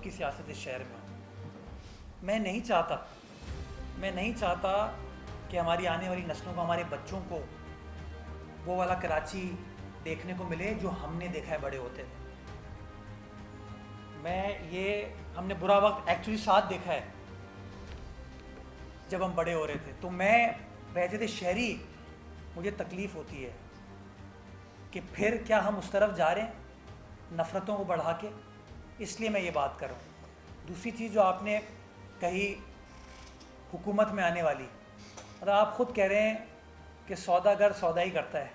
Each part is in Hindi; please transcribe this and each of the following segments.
की सियासत इस शहर में हो। मैं नहीं चाहता कि हमारी आने वाली नस्लों को, हमारे बच्चों को वो वाला कराची देखने को मिले जो हमने देखा है बड़े होते थे। हमने बुरा वक्त एक्चुअली साथ देखा है जब हम बड़े हो रहे थे। तो मैं रहते थे शहरी, मुझे तकलीफ़ होती है कि फिर क्या हम उस तरफ जा रहे हैं नफ़रतों को बढ़ा के। इसलिए मैं ये बात कर रहा हूँ। दूसरी चीज़ जो आपने कही हुकूमत में आने वाली, मतलब आप ख़ुद कह रहे हैं कि सौदागर सौदा ही करता है,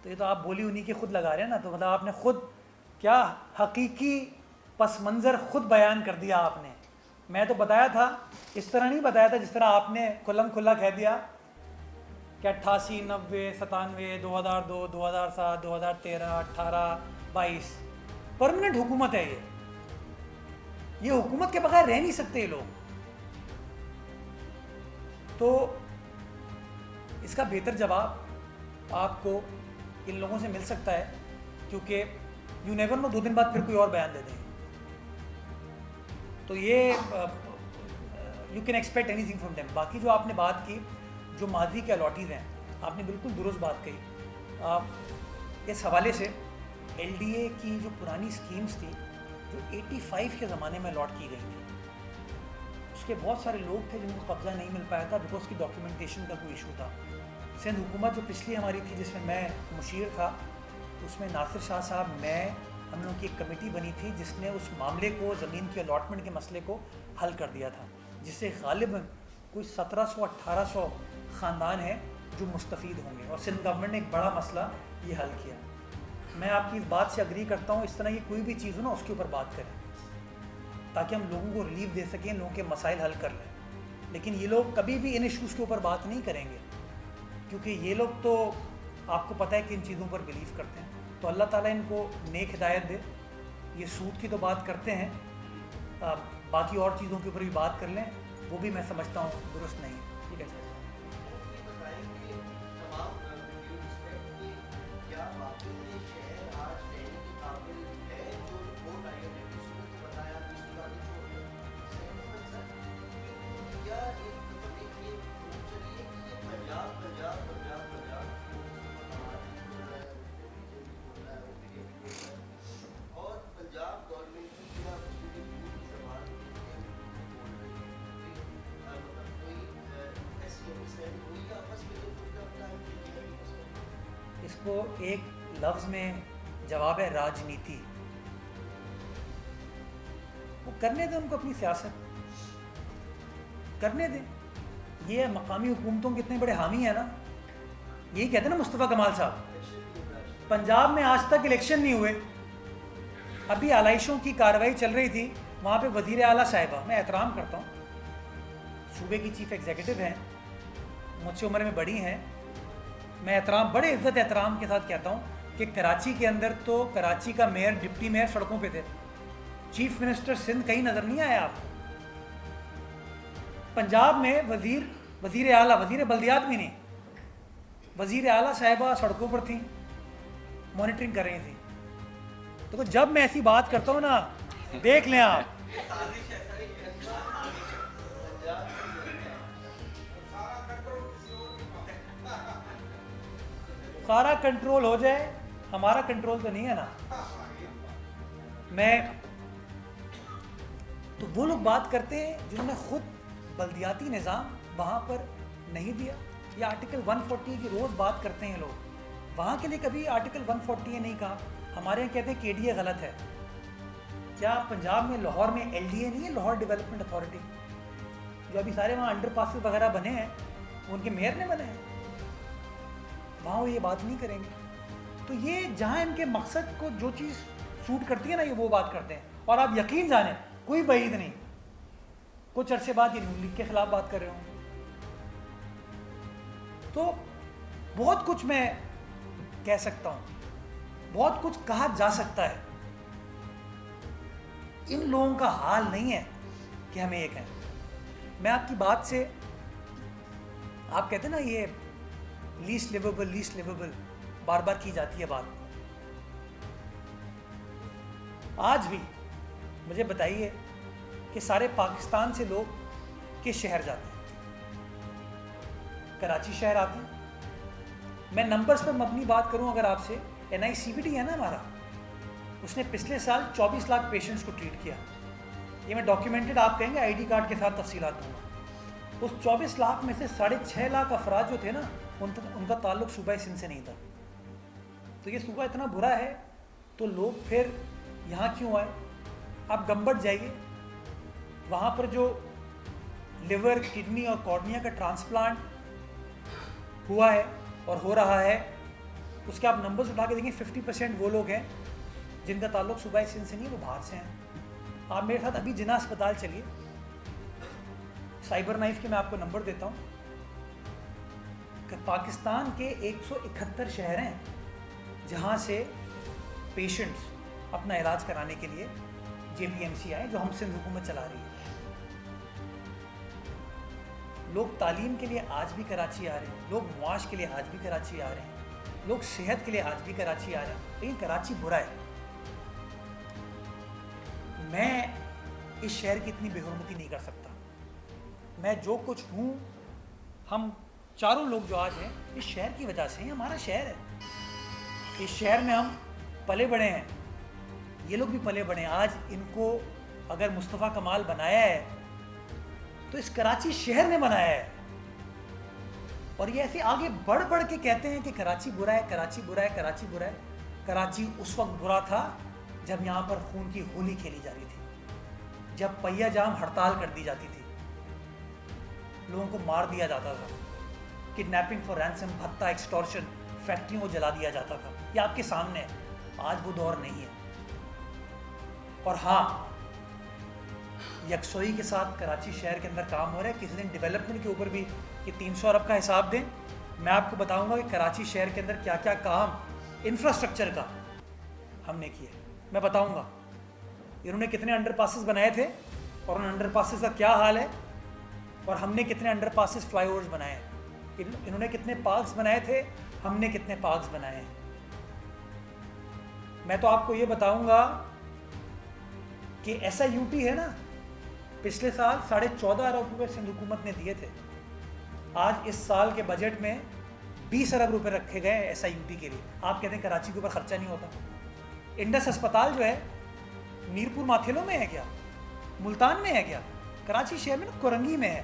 तो ये तो आप बोली उन्हीं की खुद लगा रहे हैं ना। तो मतलब आपने खुद क्या हकीकी पस मंज़र खुद बयान कर दिया आपने। मैं तो बताया था, इस तरह नहीं बताया था जिस तरह आपने खुल्लम खुल्ला कह दिया कि 88, 90, 97, 2002, 2007, 2013, 18, 22 परमानेंट हुकूमत है ये हुकूमत के बगैर रह नहीं सकते ये लोग। तो इसका बेहतर जवाब आपको इन लोगों से मिल सकता है, क्योंकि यू नेवर नो 2 दिन बाद फिर कोई और बयान दे देंगे। तो ये you can expect anything from them. बाकी जो आपने बात की, जो माजी के अलॉटीज़ हैं, आपने बिल्कुल दुरुस्त बात कही। इस हवाले से LDA की जो पुरानी स्कीम्स थी जो 85 के ज़माने में अलॉट की गई थी, उसके बहुत सारे लोग थे जिनको कब्ज़ा नहीं मिल पाया था बिकॉज की डॉक्यूमेंटेशन का कोई इशू था। सिंध हुकूमत जो पिछली हमारी थी जिसमें मैं मुशीर था, उसमें नासिर शाह साहब, मैं, हम लोगों की एक कमेटी बनी थी जिसने उस मामले को, ज़मीन के अलॉटमेंट के मसले को हल कर दिया था, जिससे गालिबन कोई 1700-1800 ख़ानदान हैं जो मुस्तफ़ीद होंगे, और सिंध गवर्नमेंट ने एक बड़ा मसला ये हल किया। मैं आपकी इस बात से अग्री करता हूँ, इस तरह की कोई भी चीज़ हो ना उसके ऊपर बात करें ताकि हम लोगों को रिलीफ दे सकें, लोगों के मसाइल हल कर लें। लेकिन ये लोग कभी भी इन इशूज़ के ऊपर बात नहीं करेंगे, क्योंकि ये लोग तो आपको पता है कि इन चीज़ों पर बिलीव करते हैं। तो अल्लाह ताला इनको नेक हिदायत दे। ये सूद की तो बात करते हैं, बाकी और चीज़ों के ऊपर भी बात कर लें, वो भी मैं समझता हूँ दुरुस्त नहीं है। ठीक है सर। इसको एक लफ्ज़ में जवाब है राजनीति। वो करने दें, उनको अपनी सियासत करने दें। ये मकामी हुकूमतों के इतने बड़े हामी हैं ना, यही कहते हैं ना मुस्तफ़ा कमाल साहब, पंजाब में आज तक इलेक्शन नहीं हुए, अभी आलाइशों की कार्रवाई चल रही थी, वहाँ पे वज़ीर आला साहिबा, मैं एहतराम करता हूँ, सूबे की चीफ़ एग्जीक्यूटिव हैं, मुझसे उम्र में बड़ी हैं, मैं बड़े इज़्ज़त एहतराम के साथ कहता हूँ कि कराची के अंदर तो कराची का मेयर, डिप्टी मेयर सड़कों पे थे, चीफ मिनिस्टर सिंध कहीं नज़र नहीं आया आपको। पंजाब में वज़ीर आला, वज़ीर बल्दियात भी नहीं, वज़ीर आला साहिबा सड़कों पर थी, मॉनिटरिंग कर रही थी। तो जब मैं ऐसी बात करता हूँ ना, देख लें आप, सारा कंट्रोल हो जाए, हमारा कंट्रोल तो नहीं है ना। तो वो लोग बात करते हैं जिन्होंने खुद बल्दियाती निज़ाम वहाँ पर नहीं दिया, या आर्टिकल 140 की रोज़ बात करते हैं लोग, वहाँ के लिए कभी आर्टिकल 140 नहीं कहा। हमारे यहाँ कहते हैं KDA गलत है। क्या पंजाब में, लाहौर में LDA नहीं है, लाहौर डेवलपमेंट अथॉरिटी, जो अभी सारे वहाँ अंडरपासेस वगैरह बने हैं, उनके मेयर ने बने हैं, वहाँ वो ये बात नहीं करेंगे। तो ये जहाँ इनके मकसद को जो चीज़ सूट करती है ना, ये वो बात करते हैं। और आप यकीन जानें, कोई बईद नहीं, कुछ अरसे बाद ये नून लीग के खिलाफ बात कर रहे होंगे। तो बहुत कुछ मैं कह सकता हूँ, बहुत कुछ कहा जा सकता है। इन लोगों का हाल नहीं है कि हमें एक है। मैं आपकी बात से, आप कहते हैं ना ये लीस्ट लिवेबल बार बार की जाती है बात। आज भी मुझे बताइए कि सारे पाकिस्तान से लोग किस शहर जाते हैं? कराची शहर आते हैं। मैं नंबर्स पर अपनी बात करूं अगर आपसे, NICVD है ना हमारा, उसने पिछले साल 24 लाख पेशेंट्स को ट्रीट किया। ये मैं डॉक्यूमेंटेड, आप कहेंगे आईडी कार्ड के साथ तफसीलात दूंगा। उस 24 लाख में से 6.5 लाख अफराद जो थे ना, उनका ताल्लुक सूबा सिंध से नहीं था। तो ये सूबा इतना बुरा है तो लोग फिर यहाँ क्यों आए? आप गंबट जाइए, वहाँ पर जो लिवर, किडनी और कॉर्निया का ट्रांसप्लांट हुआ है और हो रहा है, उसके आप नंबर्स उठा के देखें, 50% वो लोग हैं जिनका ताल्लुक सूबा सिंध से नहीं है, वो बाहर से हैं। आप मेरे साथ अभी जिन्ना अस्पताल चलिए, साइबर नाइफ के मैं आपको नंबर देता हूँ कि पाकिस्तान के 171 शहर हैं जहाँ से पेशेंट्स अपना इलाज कराने के लिए JPMC आए, जो हम सिंध हुकूमत चला रही है। लोग तालीम के लिए आज भी कराची आ रहे हैं, लोग मुआश के लिए आज भी कराची आ रहे हैं, लोग सेहत के लिए आज भी कराची आ रहे हैं। लेकिन कराची बुरा है। मैं इस शहर की इतनी बेहुरमती नहीं कर सकता। मैं जो कुछ हूँ, हम चारों लोग जो आज हैं, इस शहर की वजह से ही। हमारा शहर है, इस शहर में हम पले बड़े हैं, ये लोग भी पले बड़े हैं। आज इनको अगर मुस्तफ़ा कमाल बनाया है तो इस कराची शहर ने बनाया है। और ये ऐसे आगे बढ़ बढ़ के कहते हैं कि कराची बुरा है, कराची बुरा है, कराची बुरा है। कराची उस वक्त बुरा था जब यहाँ पर खून की होली खेली जा रही थी, जब पहिया जाम हड़ताल कर दी जाती थी, लोगों को मार दिया जाता था, किडनैपिंग फॉर रैंसम, भत्ता, एक्सटॉर्शन, फैक्ट्रियों को जला दिया जाता था। ये आपके सामने है। आज वो दौर नहीं है। और हाँ, यकसोई के साथ कराची शहर के अंदर काम हो रहा है। किसी दिन डेवलपमेंट के ऊपर भी कि 300 अरब का हिसाब दें, मैं आपको बताऊंगा कि कराची शहर के अंदर क्या क्या काम इंफ्रास्ट्रक्चर का हमने किया। मैं बताऊंगा इन्होंने कितने अंडरपासेस बनाए थे और उन अंडरपासेस का क्या हाल है, और हमने कितने अंडरपासेस, फ्लाईओवर्स बनाए हैं। इन्होंने कितने पार्क्स बनाए थे, हमने कितने पार्क्स बनाए हैं। मैं तो आपको ये बताऊंगा कि SIUT है ना, पिछले साल 14.5 अरब रुपए सिंध हुकूमत ने दिए थे। आज इस साल के बजट में 20 अरब रुपए रखे गए SIUT के लिए। आप कहते हैं कराची के ऊपर खर्चा नहीं होता। इंडस अस्पताल जो है मीरपुर माथेलो में है क्या, मुल्तान में है क्या? कराची शहर में ना कोरंगी में है।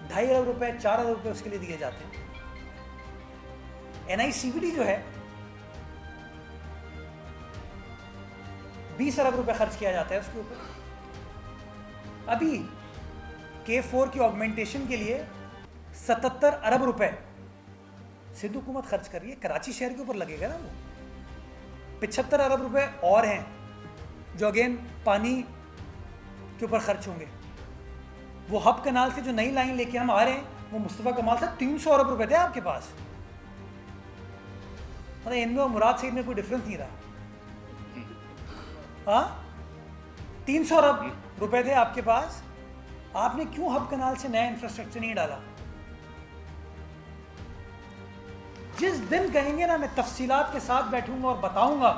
2.5 अरब रुपए, 4 अरब रुपए उसके लिए दिए जाते हैं। NICVD जो है 20 अरब रुपए खर्च किया जाता है उसके ऊपर। अभी K4 की ऑगमेंटेशन के लिए 77 अरब रुपए सिंध हुकूमत खर्च कर रही है। कराची शहर के ऊपर लगेगा ना वो। 75 अरब रुपए और हैं जो अगेन पानी के ऊपर खर्च होंगे। वो हब कनाल से जो नई लाइन लेके हम आ रहे हैं, वो मुस्तफ़ा कमाल से 300 अरब रुपए थे आपके पास। मतलब इनमें और मुराद से इनमें कोई डिफरेंस नहीं रहा। हाँ, 300 अरब रुपए थे आपके पास, आपने क्यों हब कनाल से नया इंफ्रास्ट्रक्चर नहीं डाला? जिस दिन कहेंगे ना, मैं तफसीलात के साथ बैठूंगा और बताऊंगा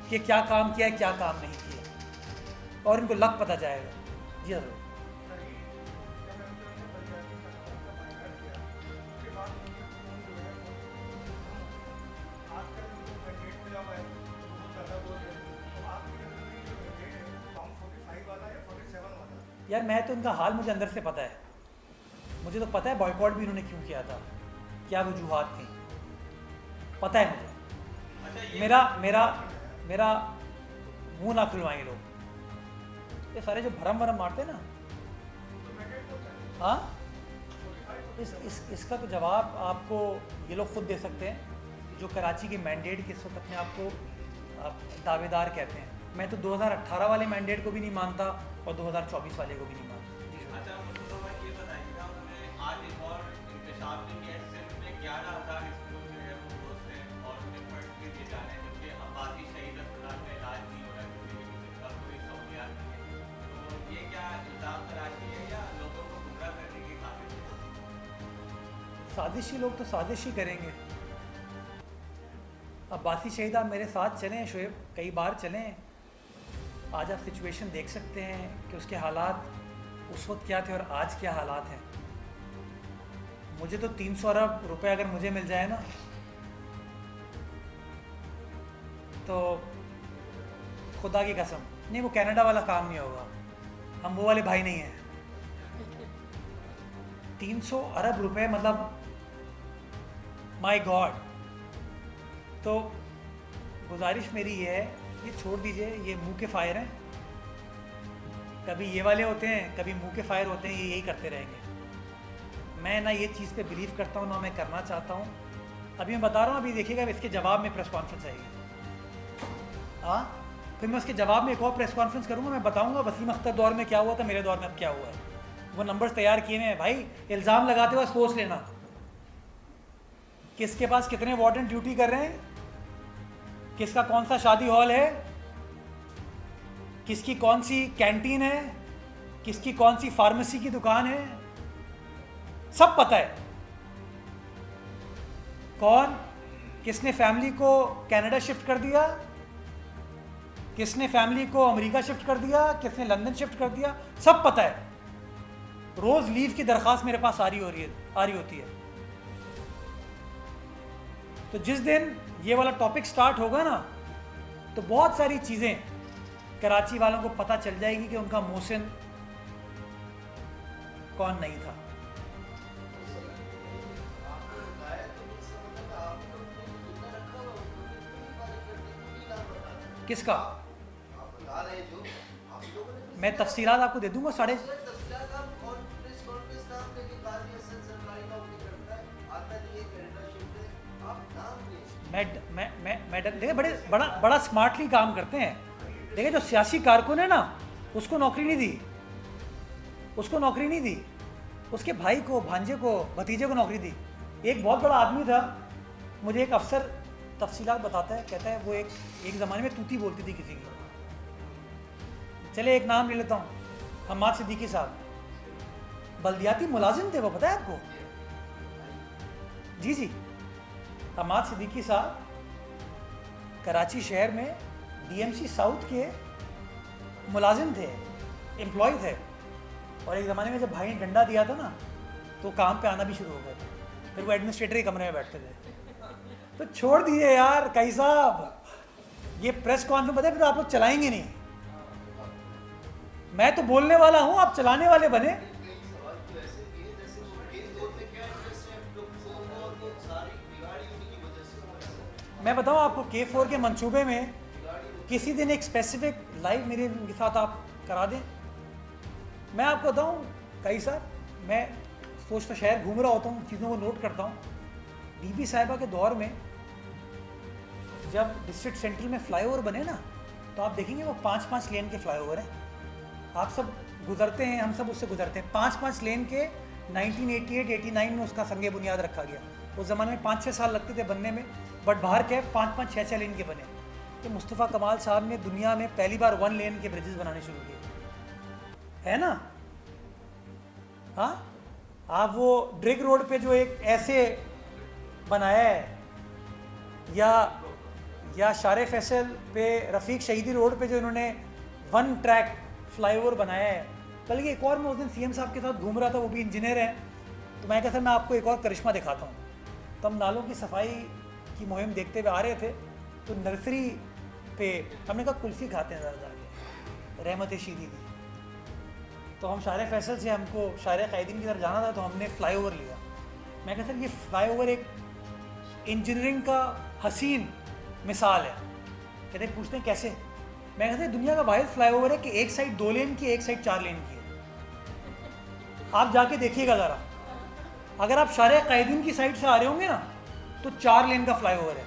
कि क्या काम किया है, क्या काम नहीं किया, और इनको लग पता जाएगा। जी जरूर। यार मैं तो इनका हाल मुझे अंदर से पता है। मुझे तो पता है बॉयकॉट भी इन्होंने क्यों किया था, क्या वजूहात थी, पता है मुझे। मेरा मेरा मेरा मुंह ना खुलवाएंगे लोग। ये सारे जो भरम भरम मारते हैं ना, हाँ, इसका तो जवाब आपको ये लोग खुद दे सकते हैं जो कराची के मैंडेट के इस वक्त अपने आप को दावेदार कहते हैं। मैं तो 2018 वाले मैंडेट को भी नहीं मानता और 2024 वाले को भी नहीं मानता। अच्छा, मुस्तफा भाई ये बताइएगा, उन्होंने आज एक और इंकशाफ भी किया है, सिंध में 11,000 स्कूल जो है वो क्लोज हैं और उन्हें फंड भी दिए जा रहे हैं, जबकि अब्बासी शहीद अस्पताल में इलाज नहीं हो रहा है क्योंकि इसका कोई सहूलियात नहीं है। तो ये क्या इल्ज़ाम तराशी है या लोगों को गुमराह करने की खातिर है? साजिशी लोग तो साजिश ही करेंगे। अब्बासी शहीद, आप मेरे साथ चलें शोएब, कई बार चलें, आज आप सिचुएशन देख सकते हैं कि उसके हालात उस वक्त क्या थे और आज क्या हालात हैं। मुझे तो 300 अरब रुपए अगर मुझे मिल जाए ना तो खुदा की कसम, नहीं वो कनाडा वाला काम नहीं होगा, हम वो वाले भाई नहीं हैं। 300 अरब रुपए मतलब माय गॉड। तो गुजारिश मेरी ये है, ये छोड़ दीजिए, ये मुंह के फायर हैं, कभी ये वाले होते हैं कभी मुंह के फायर होते हैं, ये यही करते रहेंगे। मैं ना ये चीज़ पे बिलीव करता हूँ ना मैं करना चाहता हूँ। अभी मैं बता रहा हूँ, अभी देखिएगा इसके जवाब में प्रेस कॉन्फ्रेंस आएगी। हाँ, फिर मैं उसके जवाब में एक और प्रेस कॉन्फ्रेंस करूँगा, मैं बताऊँगा वसीम अख्तर दौर में क्या हुआ था, मेरे दौर में अब क्या हुआ है। वो नंबर्स तैयार किए हुए हैं भाई। इल्ज़ाम लगाते हुए सोच लेना किसके पास कितने वार्डन ड्यूटी कर रहे हैं, किसका कौन सा शादी हॉल है, किसकी कौन सी कैंटीन है, किसकी कौन सी फार्मेसी की दुकान है, सब पता है। कौन किसने फैमिली को कनाडा शिफ्ट कर दिया, किसने फैमिली को अमेरिका शिफ्ट कर दिया, किसने लंदन शिफ्ट कर दिया, सब पता है। रोज लीव की दरख्वास्त मेरे पास आ रही होती है। तो जिस दिन ये वाला टॉपिक स्टार्ट होगा ना तो बहुत सारी चीज़ें कराची वालों को पता चल जाएगी कि उनका मोहसिन कौन नहीं था। किसका? मैं तफसीलात आपको दे दूंगा। मैं देखिए बड़ा स्मार्टली काम करते हैं। देखिए जो सियासी कारकुन है ना उसको नौकरी नहीं दी, उसके भाई को, भांजे को, भतीजे को नौकरी दी। एक बहुत बड़ा आदमी था, मुझे एक अफसर तफसीलात बताता है, कहता है वो एक ज़माने में तूती बोलती थी किसी की। चले एक नाम ले लेता हूँ, हम्माद सिद्दीकी साहब, बल्दियाती मुलाजिम थे वो, पता है आपको? जी हम्माद सिद्दीकी साहब कराची शहर में डीएमसी साउथ के मुलाजिम थे, एम्प्लॉय थे। और एक ज़माने में जब भाई ने डंडा दिया था ना तो काम पे आना भी शुरू हो गए थे, फिर वो एडमिनिस्ट्रेटर के कमरे में बैठते थे। तो छोड़ दीजिए यार कई साहब, ये प्रेस कॉन्फ्रेंस पता है फिर आप लोग चलाएंगे नहीं। मैं तो बोलने वाला हूँ, आप चलाने वाले बने। मैं बताऊँ आपको, K4 के मंसूबे में किसी दिन एक स्पेसिफिक लाइव मेरे के साथ आप करा दें। मैं आपको बताऊँ कई साहब, मैं सोचता शहर घूम रहा होता हूँ, चीज़ों को नोट करता हूँ। बीबी साहिबा के दौर में जब डिस्ट्रिक्ट सेंट्रल में फ्लाईओवर बने ना तो आप देखेंगे वो 5-5 लेन के फ्लाईओवर हैं। आप सब गुजरते हैं, हम सब उससे गुजरते हैं। 5-5 लेन के 1988-89 में उसका संगे बुनियाद रखा गया। उस ज़माने में 5-6 साल लगते थे बनने में, बट बाहर के 5-5, 6-6 लेन के बने। तो मुस्तफ़ा कमाल साहब ने दुनिया में पहली बार 1 लेन के ब्रिजेस बनाने शुरू किए, है ना? हाँ, आप वो ड्रिग रोड पे जो एक ऐसे बनाया है, या शारे फैसल पे रफ़ीक शहीदी रोड पे जो इन्होंने 1 ट्रैक फ्लाईओवर बनाया है। बल्कि एक और मैं उस दिन सीएम साहब के साथ घूम रहा था, वो भी इंजीनियर हैं, तो मैं कहता मैं आपको एक और करिश्मा दिखाता हूँ। तो हम नालों की सफाई की मुहिम देखते हुए आ रहे थे, तो नर्सरी पे हमने कहा कुल्फ़ी खाते हैं ज़रा जाके, रहमत शीरी की। तो हम शारे फैसल से हमको शारे क़ायदीन की तरफ जाना था, तो हमने फ़्लाईओवर लिया। मैं कहता सर ये फ़्लाईओवर एक इंजीनियरिंग का हसीन मिसाल है। कहते पूछते हैं कैसे? मैं कहते दुनिया का वाहिद फ्लाईओवर है कि एक साइड 2 लेन की, एक साइड 4 लेन की है। आप जाके देखिएगा ज़रा, अगर आप शारे क़ायदीन की साइड से आ रहे होंगे ना तो 4 लेन का फ्लाईओवर है,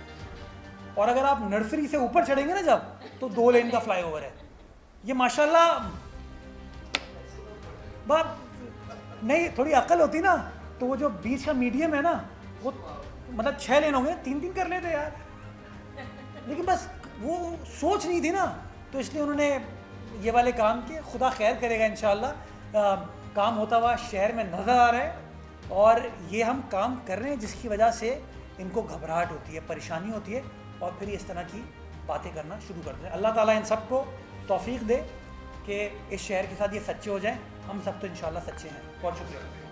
और अगर आप नर्सरी से ऊपर चढ़ेंगे ना जब तो 2 लेन का फ्लाईओवर है। ये माशाल्लाह बात नहीं, थोड़ी अक्ल होती ना तो वो जो बीच का मीडियम है ना वो मतलब 6 लेन होंगे, 3-3 कर लेते यार। लेकिन बस वो सोच नहीं थी ना, तो इसलिए उन्होंने ये वाले काम किए। खुदा खैर करेगा इंशाअल्लाह। काम होता हुआ शहर में नज़र आ रहा है, और ये हम काम कर रहे हैं जिसकी वजह से इनको घबराहट होती है, परेशानी होती है, और फिर इस तरह की बातें करना शुरू करते हैं। अल्लाह ताला इन सबको तौफीक दे कि इस शहर के साथ ये सच्चे हो जाएं। हम सब तो इंशाल्लाह सच्चे हैं। बहुत शुक्रिया।